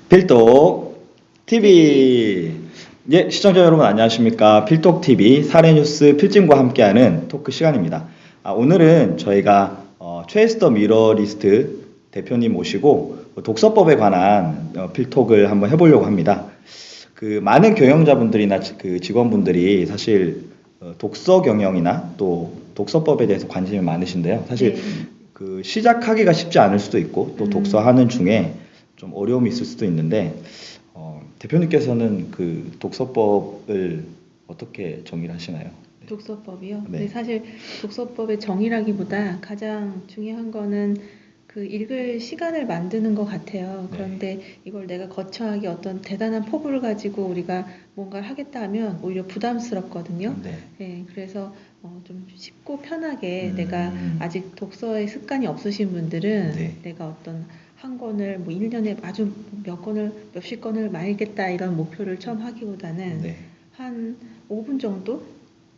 필독 TV. 예, 시청자 여러분 안녕하십니까? 필독 TV 사례뉴스 필진과 함께하는 토크 시간입니다. 오늘은 저희가 최에스더 미러리스트 대표님 모시고 독서법에 관한 필톡을 한번 해보려고 합니다. 그 많은 경영자분들이나 그 직원분들이 사실 독서 경영이나 또 독서법에 대해서 관심이 많으신데요. 사실 그 시작하기가 쉽지 않을 수도 있고 또 독서하는 중에 좀 어려움이 있을 수도 있는데 대표님께서는 그 독서법을 어떻게 정의를 하시나요? 독서법이요? 네. 네, 사실 독서법의 정의라기보다 가장 중요한 거는 그 읽을 시간을 만드는 것 같아요. 그런데 이걸 내가 거창하게 어떤 대단한 포부를 가지고 우리가 뭔가를 하겠다 하면 오히려 부담스럽거든요. 네, 그래서 좀 쉽고 편하게 내가 아직 독서의 습관이 없으신 분들은 내가 어떤 한 권을 뭐 1년에 아주 몇십 권을 많이 읽겠다 이런 목표를 처음 하기보다는 한 5분 정도?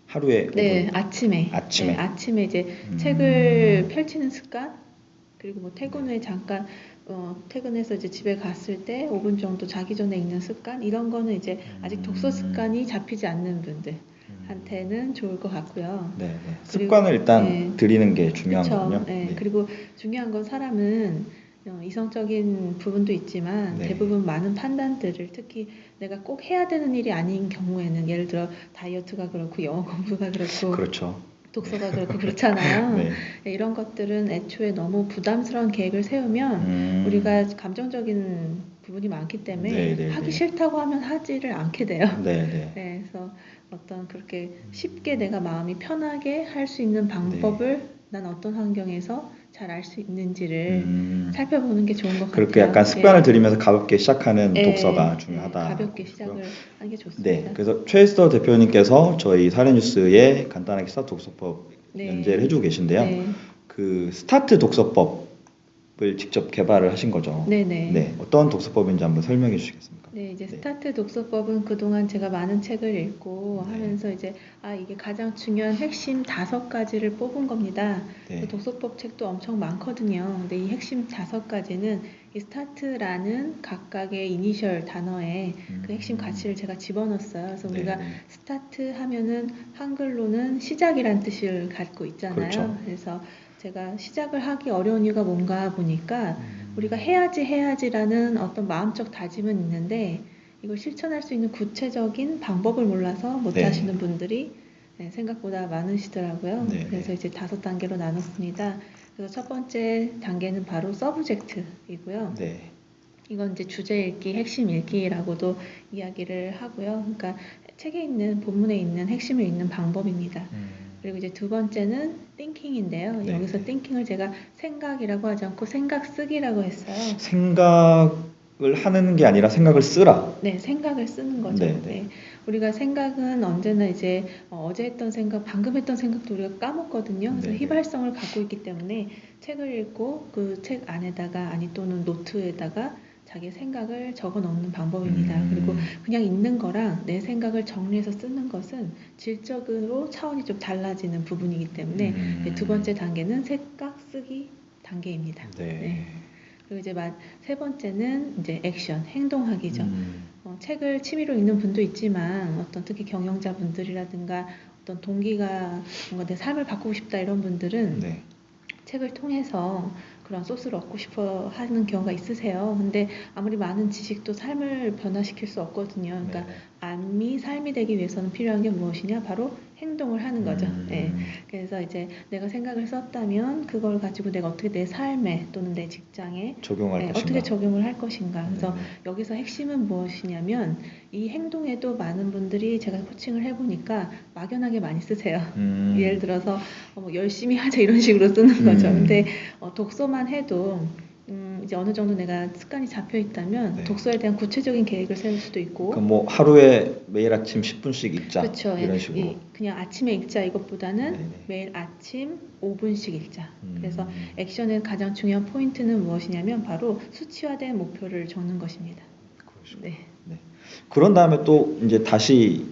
하루에 네, 5분? 아침에. 아침에? 네, 아침에 이제 책을 펼치는 습관, 그리고 뭐 퇴근 후에 잠깐, 퇴근해서 이제 집에 갔을 때 5분 정도 자기 전에 읽는 습관, 이런 거는 이제 아직 독서 습관이 잡히지 않는 분들한테는 좋을 것 같고요. 네, 네. 그리고, 습관을 일단 네. 들이는 게 중요한 그쵸. 거군요. 네. 그리고 중요한 건 사람은 이성적인 부분도 있지만 대부분 많은 판단들을 특히 내가 꼭 해야 되는 일이 아닌 경우에는 예를 들어 다이어트가 그렇고 영어 공부가 그렇고 그렇죠. 독서가 그렇고 그렇잖아요. 네. 이런 것들은 애초에 너무 부담스러운 계획을 세우면 우리가 감정적인 부분이 많기 때문에 하기 싫다고 하면 하지를 않게 돼요. 그래서 어떤 그렇게 쉽게 내가 마음이 편하게 할 수 있는 방법을 난 어떤 환경에서 잘 알 수 있는지를 살펴보는 게 좋은 것 같아요. 그렇게 약간 습관을 들이면서 가볍게 시작하는 독서가 중요하다. 가볍게 시작을 하는 게 좋습니다. 네, 그래서 최에스더 대표님께서 저희 사례뉴스에 간단하게 스타트 독서법 연재를 해주고 계신데요. 그 스타트 독서법을 직접 개발을 하신 거죠. 네, 어떤 독서법인지 한번 설명해 주시겠습니까? 네, 이제 스타트 독서법은 그동안 제가 많은 책을 읽고 하면서 이제 이게 가장 중요한 핵심 5가지를 뽑은 겁니다. 독서법 책도 엄청 많거든요. 근데 이 핵심 5가지는 이 스타트라는 각각의 이니셜 단어에 그 핵심 가치를 제가 집어넣었어요. 그래서 우리가 스타트 하면은 한글로는 시작이란 뜻을 갖고 있잖아요. 그렇죠. 그래서 제가 시작을 하기 어려운 이유가 뭔가 보니까 우리가 해야지라는 어떤 마음적 다짐은 있는데 이걸 실천할 수 있는 구체적인 방법을 몰라서 못하시는 분들이 생각보다 많으시더라고요. 그래서 이제 5단계로 나눴습니다. 그래서 첫 번째 단계는 바로 서브젝트이고요. 이건 이제 주제 읽기, 핵심 읽기라고도 이야기를 하고요. 그러니까 책에 있는 본문에 있는 핵심을 읽는 방법입니다. 그리고 이제 두 번째는 thinking인데요. 여기서 thinking을 제가 생각이라고 하지 않고 생각 쓰기라고 했어요. 생각을 하는 게 아니라 생각을 쓰라. 네, 생각을 쓰는 거죠. 우리가 생각은 언제나 이제 어제 했던 생각, 방금 했던 생각도 우리가 까먹거든요. 그래서 휘발성을 갖고 있기 때문에 책을 읽고 그 책 안에다가 또는 노트에다가 자기 생각을 적어 놓는 방법입니다. 그리고 그냥 읽는 거랑 내 생각을 정리해서 쓰는 것은 질적으로 차원이 좀 달라지는 부분이기 때문에 두 번째 단계는 생각 쓰기 단계입니다. 그리고 이제 세 번째는 이제 액션, 행동하기죠. 책을 취미로 읽는 분도 있지만 어떤 특히 경영자분들이라든가 어떤 동기가 뭔가 내 삶을 바꾸고 싶다 이런 분들은 책을 통해서 그런 소스를 얻고 싶어 하는 경우가 있으세요. 근데 아무리 많은 지식도 삶을 변화시킬 수 없거든요. 그러니까 삶이 되기 위해서는 필요한 게 무엇이냐? 바로 행동을 하는 거죠. 그래서 이제 내가 생각을 썼다면 그걸 가지고 내가 어떻게 내 삶에 또는 내 직장에 어떻게 적용을 할 것인가. 그래서 여기서 핵심은 무엇이냐면 이 행동에도 많은 분들이 제가 코칭을 해보니까 막연하게 많이 쓰세요. 예를 들어서 열심히 하자 이런 식으로 쓰는 거죠. 근데 독서만 해도 이제 어느 정도 내가 습관이 잡혀 있다면 독서에 대한 구체적인 계획을 세울 수도 있고. 그럼 뭐 하루에 매일 아침 10분씩 읽자. 그렇죠. 이런 식으로. 그냥 아침에 읽자 이것보다는 매일 아침 5분씩 읽자. 그래서 액션의 가장 중요한 포인트는 무엇이냐면 바로 수치화된 목표를 적는 것입니다. 그런 다음에 또 이제 다시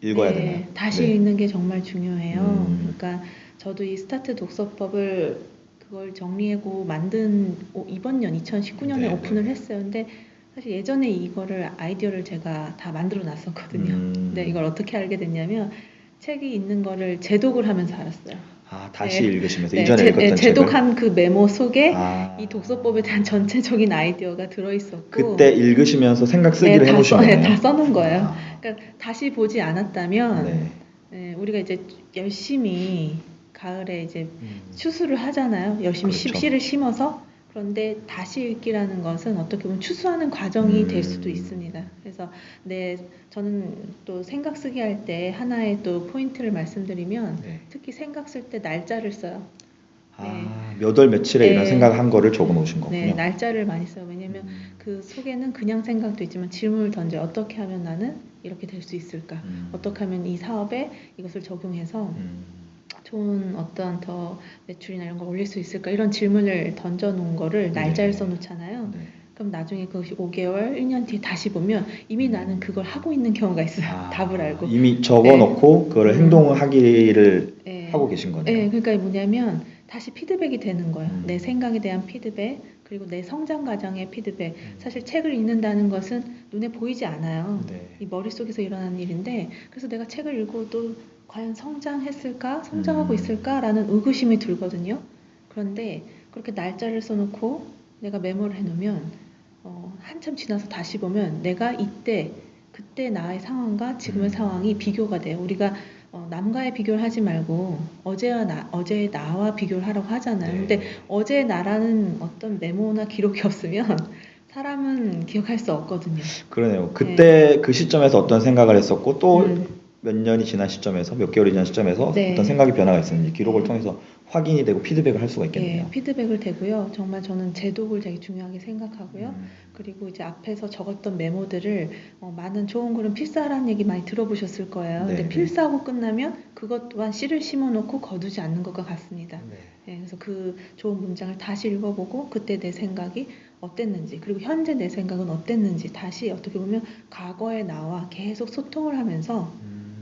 읽어야 되나요? 다시 읽는 게 정말 중요해요. 그러니까 저도 이 스타트 독서법을 그걸 정리하고 만든 이번 년 2019년에 오픈을 했어요. 근데 사실 예전에 이거를 아이디어를 제가 다 만들어 놨었거든요. 근데 이걸 어떻게 알게 됐냐면 책이 있는 거를 제독을 하면서 알았어요. 아, 다시 네. 읽으시면서 네, 이전에 읽었던 책을. 제독한 그 메모 속에 아, 이 독서법에 대한 전체적인 아이디어가 들어있었고 그때 읽으시면서 생각 네, 쓰기를 해보신 거네요. 다 써놓은 거예요. 아, 그러니까 다시 보지 않았다면 네. 우리가 이제 열심히 가을에 이제 음, 추수를 하잖아요. 열심히 그렇죠. 씨를 심어서. 그런데 다시 읽기라는 것은 어떻게 보면 추수하는 과정이 될 수도 있습니다. 그래서 저는 또 생각 쓰기 할 때 하나의 또 포인트를 말씀드리면 네. 특히 생각 쓸 때 날짜를 써요. 네. 아, 몇 월 며칠에 이런 생각을 한 거를 적어 놓으신 거군요. 네, 날짜를 많이 써요. 왜냐면 그 속에는 그냥 생각도 있지만 질문을 던져 어떻게 하면 나는 이렇게 될 수 있을까? 어떻게 하면 이 사업에 이것을 적용해서 좋은 어떤 더 매출이나 이런 걸 올릴 수 있을까? 이런 질문을 던져 놓은 거를 날짜를 네. 써놓잖아요. 네. 그럼 나중에 그것이 5개월, 1년 뒤에 다시 보면 이미 나는 그걸 하고 있는 경우가 있어요. 답을 알고. 이미 적어놓고 그거를 행동을 하기를 네. 하고 계신 거네요. 네, 그러니까 뭐냐면 다시 피드백이 되는 거예요. 음. 내 생각에 대한 피드백, 그리고 내 성장 과정의 피드백. 사실 책을 읽는다는 것은 눈에 보이지 않아요. 네. 이 머릿속에서 일어나는 일인데, 그래서 내가 책을 읽어도 과연 성장했을까? 성장하고 있을까?라는 의구심이 들거든요. 그런데 그렇게 날짜를 써놓고 내가 메모를 해놓으면 한참 지나서 다시 보면 내가 그때 나의 상황과 지금의 상황이 비교가 돼요. 우리가 남과의 비교를 하지 말고 어제의 나와 비교를 하라고 하잖아요. 네. 근데 어제의 나라는 어떤 메모나 기록이 없으면 사람은 기억할 수 없거든요. 그러네요. 그때 그 시점에서 어떤 생각을 했었고 또 몇 년이 지난 시점에서 몇 개월이 지난 시점에서 네. 어떤 생각이 변화가 있었는지 기록을 네. 통해서 확인이 되고 피드백을 할 수가 있겠네요. 예, 피드백을 되고요. 정말 저는 제독을 되게 중요하게 생각하고요. 그리고 이제 앞에서 적었던 메모들을 많은 좋은 글은 필사라는 얘기 많이 들어보셨을 거예요. 네, 근데 네. 필사하고 끝나면 그것 또한 씨를 심어놓고 거두지 않는 것과 같습니다. 네. 예, 그래서 그 좋은 문장을 다시 읽어보고 그때 내 생각이 어땠는지 그리고 현재 내 생각은 어땠는지 다시 어떻게 보면 과거의 나와 계속 소통을 하면서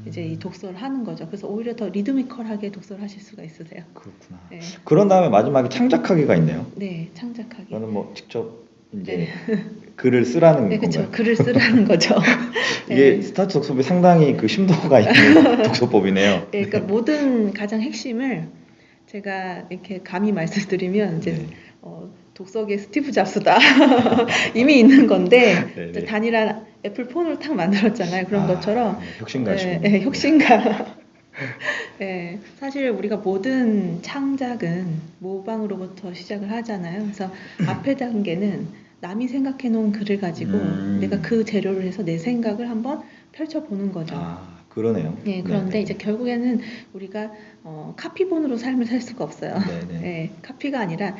이제 이 독서를 하는 거죠. 그래서 오히려 더 리드미컬하게 독서를 하실 수가 있으세요. 그렇구나. 네. 그런 다음에 마지막에 창작하기가 있네요. 네, 창작하기. 저는 뭐 직접 이제 글을 쓰라는 네, 건가요? 그렇죠. 글을 쓰라는 거죠. 이게 네. 스타트 독서법이 상당히 그 심도가 있는 독서법이네요. 네, 그러니까 모든 가장 핵심을 제가 이렇게 감히 말씀드리면 이제 네. 독서계 스티브 잡스다 이미 있는 건데 네, 이제 네. 단일한 애플 폰을 딱 만들었잖아요. 그런 것처럼 혁신가시군요. 네, 혁신가. 네, 사실 우리가 모든 창작은 모방으로부터 시작을 하잖아요. 그래서 앞에 단계는 남이 생각해 놓은 글을 가지고 내가 그 재료를 해서 내 생각을 한번 펼쳐보는 거죠. 그러네요. 네, 그런데 네네. 이제 결국에는 우리가 카피본으로 삶을 살 수가 없어요. 네네. 네, 카피가 아니라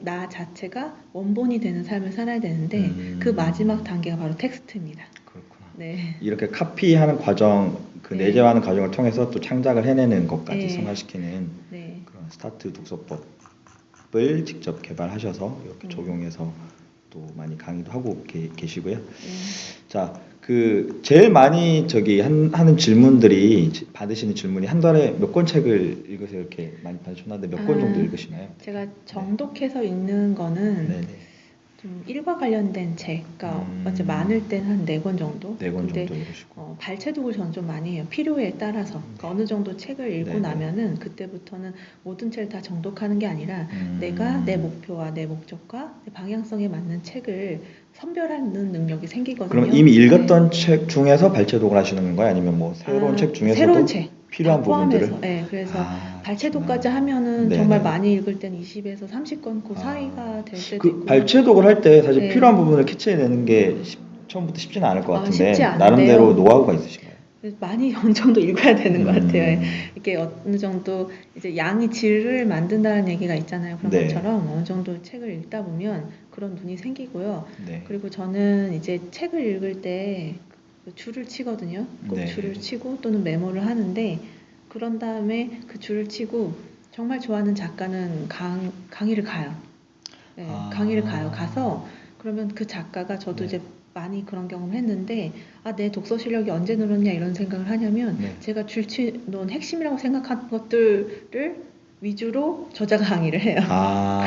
나 자체가 원본이 되는 삶을 살아야 되는데 그 마지막 단계가 바로 텍스트입니다. 그렇구나. 네. 이렇게 카피하는 과정, 그 네. 내재화하는 과정을 통해서 또 창작을 해내는 것까지 네. 승화시키는 네. 그런 스타트 독서법을 직접 개발하셔서 이렇게 적용해서 또 많이 강의도 하고 계시고요. 자, 그 제일 많이 하는 질문들이 받으시는 질문이 한 달에 몇 권 책을 읽으세요? 이렇게 많이 받으셨는데 몇 권 정도 읽으시나요? 제가 정독해서 읽는 거는 네네. 좀 일과 관련된 책, 그러니까 어째 많을 땐 한 4권 정도. 네 권 근데 정도 읽으시고. 발췌독을 저는 좀 많이 해요. 필요에 따라서. 그러니까 어느 정도 책을 읽고 네네. 나면은 그때부터는 모든 책을 다 정독하는 게 아니라 내가 내 목표와 내 목적과 내 방향성에 맞는 책을 선별하는 능력이 생기거든요. 그럼 이미 읽었던 네. 책 중에서 발췌독을 하시는 건가요? 아니면 뭐 새로운 책 중에서도 새로운 책 필요한 다 포함해서. 부분들을? 네, 그래서 발췌독까지 그렇구나. 하면은 네네. 정말 많이 읽을 때는 20에서 30권 그 사이가 될 때도 그 있고요. 발췌독을 할 때 사실 네. 필요한 부분을 캐치해내는 게 처음부터 쉽지는 않을 것 같은데 쉽지 않은데요. 나름대로 노하우가 있으신가요? 많이 어느 정도 읽어야 되는 것 같아요. 이게 어느 정도 이제 양이 질을 만든다는 얘기가 있잖아요. 그런 네. 것처럼 어느 정도 책을 읽다 보면 그런 눈이 생기고요. 네. 그리고 저는 이제 책을 읽을 때 줄을 치거든요. 꼭 네. 줄을 치고 또는 메모를 하는데 그런 다음에 그 줄을 치고 정말 좋아하는 작가는 강의를 가요. 네, 강의를 가요. 가서 그러면 그 작가가 저도 네. 이제 많이 그런 경험을 했는데 내 독서 실력이 언제 늘었냐 이런 생각을 하냐면 네. 제가 줄치놓은 핵심이라고 생각한 것들을 위주로 저자가 강의를 해요.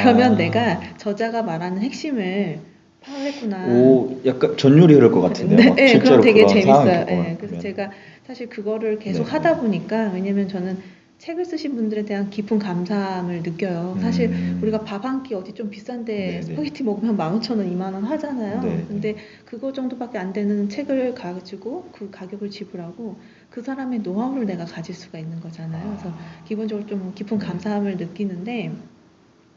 그러면 내가 저자가 말하는 핵심을 했구나. 오, 약간 전율이 흐를 것 같은데요. 네, 막 네, 실제로 그럼 되게 그런 상황이 재밌어요. 겪으면. 네, 그래서 제가 사실 그거를 계속 네, 하다 네. 보니까 왜냐면 저는 책을 쓰신 분들에 대한 깊은 감사함을 느껴요. 사실 우리가 밥 한 끼 어디 좀 비싼데 네, 네. 스파게티 먹으면 15,000원, 2만 원 하잖아요. 네, 근데 그거 정도밖에 안 되는 책을 가지고 그 가격을 지불하고 그 사람의 노하우를 내가 가질 수가 있는 거잖아요. 그래서 기본적으로 좀 깊은 네. 감사함을 느끼는데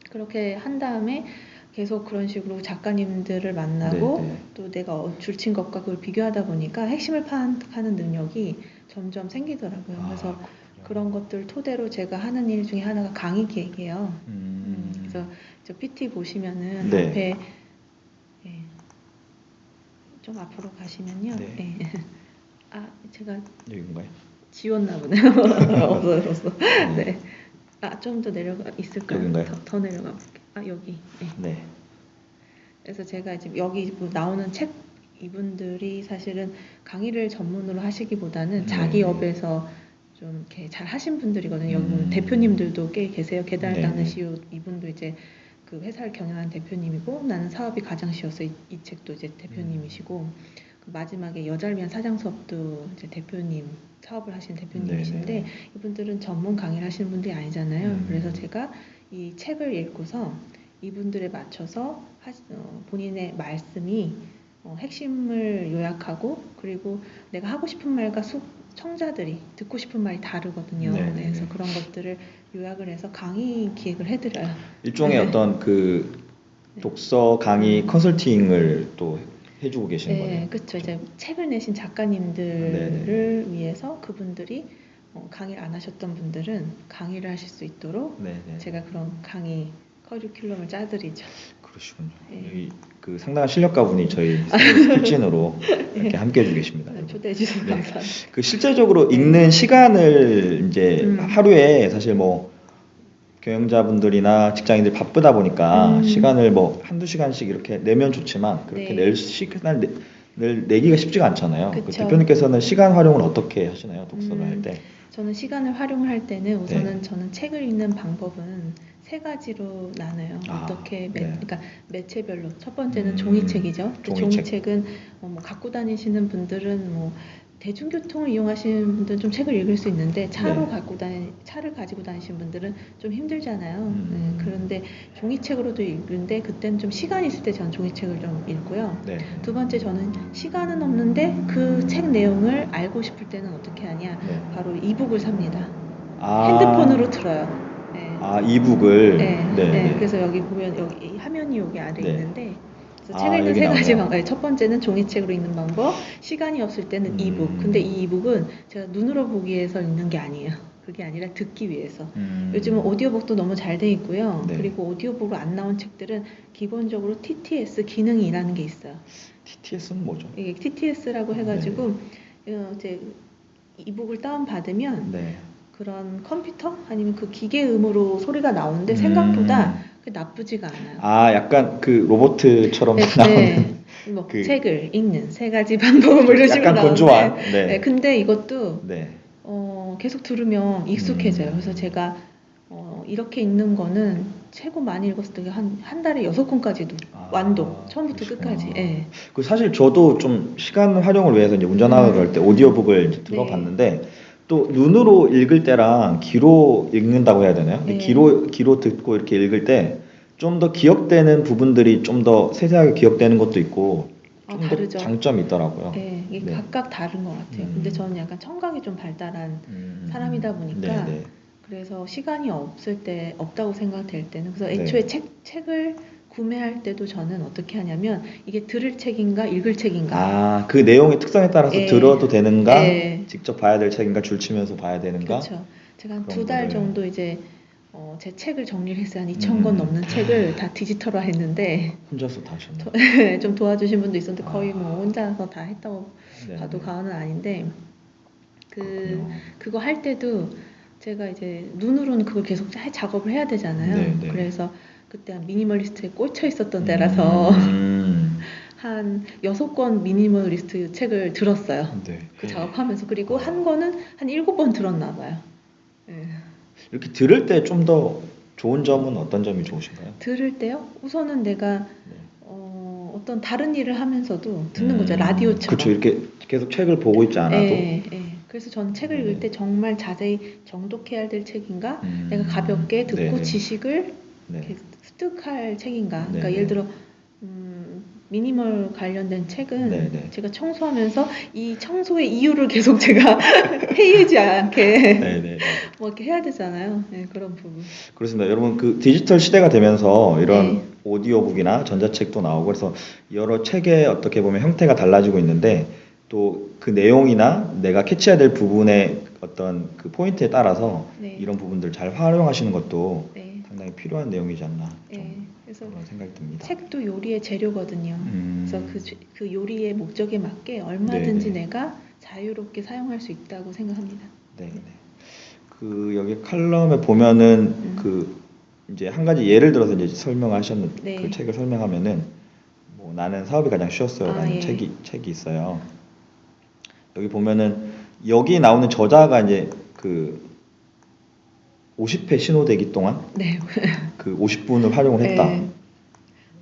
그렇게 한 다음에 계속 그런 식으로 작가님들을 만나고 네, 네. 또 내가 줄친 것과 그걸 비교하다 보니까 핵심을 파악하는 능력이 점점 생기더라고요. 그래서 그렇군요. 그런 것들 토대로 제가 하는 일 중에 하나가 강의 기획이에요. 그래서 저 PT 보시면은 네. 앞에 예, 좀 앞으로 가시면요. 네. 예. 아 제가 여기인가요? 지웠나 보네요. 없어졌어. 네. 네. 아 좀 더 내려가 있을까요? 여긴가요? 더 내려가 볼게요. 아 여기. 네. 네. 그래서 제가 지금 여기 뭐 나오는 책 이분들이 사실은 강의를 전문으로 하시기보다는 자기 네. 업에서 좀 이렇게 잘 하신 분들이거든요. 여기 보면 대표님들도 꽤 계세요. 계단을 네, 닦는 네. CEO 이분도 이제 그 회사를 경영하는 대표님이고 나는 사업이 가장 쉬워서 이 책도 이제 대표님이시고 그 마지막에 여자를 위한 사장 수업도 이제 대표님 사업을 하시는 대표님이신데 네, 네. 이분들은 전문 강의를 하시는 분들이 아니잖아요. 그래서 제가 이 책을 읽고서 이분들에 맞춰서 본인의 말씀이 핵심을 요약하고 그리고 내가 하고 싶은 말과 청자들이 듣고 싶은 말이 다르거든요. 네, 네, 네, 그래서 네. 그런 것들을 요약을 해서 강의 기획을 해드려요. 일종의 네. 어떤 그 네. 독서 강의 컨설팅을 또 해주고 계시는 거네요. 네, 그렇죠. 이제 책을 내신 작가님들을 네, 네. 위해서 그분들이 강의를 안 하셨던 분들은 강의를 하실 수 있도록 네, 네. 제가 그런 강의 커리큘럼을 짜드리죠. 그러시군요. 네. 여기 그 상당한 실력가분이 저희 스킬진으로 이렇게 함께 해주고 계십니다. 네, 초대해 주셔서 네. 감사합니다. 그 실제적으로 네. 읽는 시간을 이제 음. 하루에 사실 뭐 경영자분들이나 직장인들 바쁘다 보니까 시간을 뭐 한두 시간씩 이렇게 내면 좋지만 그렇게 네. 낼 시간을 내기가 쉽지가 않잖아요. 그 그쵸. 대표님께서는 시간 활용을 어떻게 하시나요? 독서를 할 때? 저는 시간을 활용할 때는 우선은 네. 저는 책을 읽는 방법은 세 가지로 나눠요. 어떻게 네. 그러니까 매체별로 첫 번째는 종이책이죠. 근데 종이책. 종이책은 뭐 갖고 다니시는 분들은 뭐 대중교통을 이용하시는 분들은 좀 책을 읽을 수 있는데 차를 가지고 다니시는 분들은 좀 힘들잖아요. 네, 그런데 종이책으로도 읽는데 그때는 좀 시간이 있을 때 저는 종이책을 좀 읽고요. 네. 두 번째 저는 시간은 없는데 그 책 내용을 알고 싶을 때는 어떻게 하냐? 네. 바로 이북을 삽니다. 아. 핸드폰으로 들어요. 네. 아, 이북을. 네, 네, 네. 네. 그래서 여기 보면 여기 화면이 여기 아래 네. 있는데 그래서 아, 책을 읽는 여기 세 가지 나오네요. 방법. 첫 번째는 종이책으로 읽는 방법, 시간이 없을 때는 이북. 근데 이 이북은 제가 눈으로 보기 위해서 읽는 게 아니에요. 그게 아니라 듣기 위해서. 요즘은 오디오북도 너무 잘 돼 있고요. 네. 그리고 오디오북으로 안 나온 책들은 기본적으로 TTS 기능이라는 게 있어요. TTS는 뭐죠? 이게 TTS라고 해가지고 이제 이북을 다운 받으면 네. 그런 컴퓨터 아니면 그 기계음으로 소리가 나오는데 생각보다 그게 나쁘지가 않아요. 아, 약간 그 로봇처럼 네, 나오는. 네. 뭐 그 책을 읽는 세 가지 방법을 뭐 이런 식으로 약간 나오는데 건조한. 네. 네, 근데 이것도 네. 계속 들으면 익숙해져요. 그래서 제가 이렇게 읽는 거는 최고 많이 읽었을 때 한 달에 6권까지도 완독 처음부터 그러시구나. 끝까지. 예. 그 사실 저도 좀 시간 활용을 위해서 이제 운전하고 그럴 때 오디오북을 이제 네. 들어봤는데 또 눈으로 읽을 때랑 귀로 읽는다고 해야 되나요? 근데 네. 귀로 듣고 이렇게 읽을 때 좀 더 기억되는 부분들이 좀 더 세세하게 기억되는 것도 있고 좀 더 다르죠. 장점이 있더라고요. 네, 이게 네. 각각 다른 것 같아요. 근데 저는 약간 청각이 좀 발달한 사람이다 보니까 네, 네. 그래서 시간이 없다고 생각될 때는 그래서 네. 애초에 책을 구매할 때도 저는 어떻게 하냐면 이게 들을 책인가 읽을 책인가. 아, 그 내용의 특성에 따라서 예. 들어도 되는가, 예. 직접 봐야 될 책인가, 줄 치면서 봐야 되는가. 그렇죠. 제가 한 그런 2달 거를. 정도 이제 제 책을 정리를 했어요. 한 2,000권 넘는 책을 다 디지털화 했는데 혼자서 다 하셨나요? 좀 도와주신 분도 있었는데 거의 뭐 혼자서 다 했다고 네, 봐도 네. 과언은 아닌데 그렇군요. 그거 할 때도 제가 이제 눈으로는 그걸 계속 작업을 해야 되잖아요. 네, 네. 그래서 그때 미니멀리스트에 꽂혀 있었던 때라서 한 6권 미니멀리스트 책을 들었어요. 네. 그 작업하면서. 그리고 한 권은 한 7번 들었나 봐요. 네. 이렇게 들을 때 좀 더 좋은 점은 어떤 점이 좋으신가요? 들을 때요? 우선은 내가 어떤 다른 일을 하면서도 듣는 거죠. 라디오처럼. 그렇죠. 이렇게 계속 책을 보고 있지 않아도. 예, 예. 그래서 저는 책을 읽을 때 정말 자세히 정독해야 될 책인가, 내가 가볍게 듣고 네네. 지식을 네. 이렇게 습득할 책인가. 그러니까 네네. 예를 들어 미니멀 관련된 책은 네네. 제가 청소하면서 이 청소의 이유를 계속 제가 회의하지 않게 네네. 뭐 이렇게 해야 되잖아요. 네, 그런 부분. 그렇습니다. 여러분 그 디지털 시대가 되면서 이런 네. 오디오북이나 전자책도 나오고 그래서 여러 책의 어떻게 보면 형태가 달라지고 있는데 또 그 내용이나 내가 캐치해야 될 부분의 어떤 그 포인트에 따라서 네. 이런 부분들 잘 활용하시는 것도 네. 상당히 필요한 내용이지 않나 좀 네. 그래서 그런 생각이 듭니다. 책도 요리의 재료거든요. 그래서 그 요리의 목적에 맞게 얼마든지 네네. 내가 자유롭게 사용할 수 있다고 생각합니다. 네. 그 여기 칼럼에 보면은 그 이제 한 가지 예를 들어서 이제 설명하셨는 네. 그 책을 설명하면은 뭐 나는 사업이 가장 쉬웠어요라는 예. 책이 있어요. 여기 보면은 여기 나오는 저자가 이제 그 50회 신호대기 동안 네. 그 50분을 활용을 했다. 네.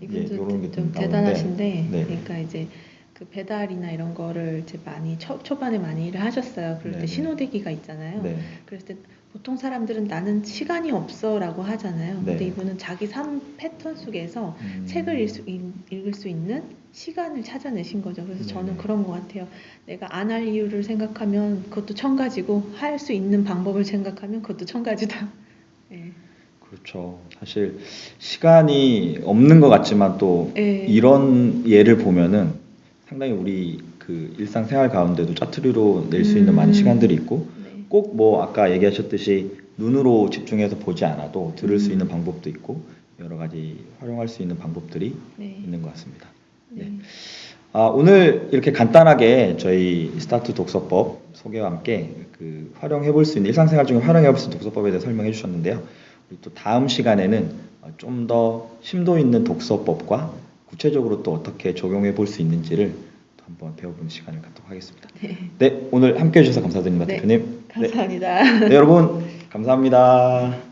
예, 이분도 요런 게 좀 나오는데, 대단하신데, 네. 그러니까 이제 그 배달이나 이런 거를 이제 많이 초반에 많이 일을 하셨어요. 그럴 때 네네. 신호대기가 있잖아요. 네. 그랬을 때 보통 사람들은 나는 시간이 없어라고 하잖아요. 근데 네. 이분은 자기 삶 패턴 속에서 책을 읽을 수 있는 시간을 찾아내신 거죠. 그래서 저는 네네. 그런 것 같아요. 내가 안 할 이유를 생각하면 그것도 천 가지고, 할 수 있는 방법을 생각하면 그것도 천 가지다. 네. 그렇죠. 사실 시간이 없는 것 같지만 또 네. 이런 예를 보면은 상당히 우리 그 일상생활 가운데도 짜투리로 낼 수 있는 많은 시간들이 있고 네. 꼭 뭐 아까 얘기하셨듯이 눈으로 집중해서 보지 않아도 들을 수 있는 방법도 있고 여러 가지 활용할 수 있는 방법들이 네. 있는 것 같습니다. 네. 네. 오늘 이렇게 간단하게 저희 스타트 독서법 소개와 함께 그 활용해 볼 수 있는 일상생활 중에 활용해 볼 수 있는 독서법에 대해 설명해 주셨는데요. 우리 또 다음 시간에는 좀 더 심도 있는 독서법과 구체적으로 또 어떻게 적용해 볼 수 있는지를 또 한번 배워보는 시간을 갖도록 하겠습니다. 네, 오늘 함께 해주셔서 감사드립니다, 네. 대표님. 감사합니다. 네, 여러분 감사합니다.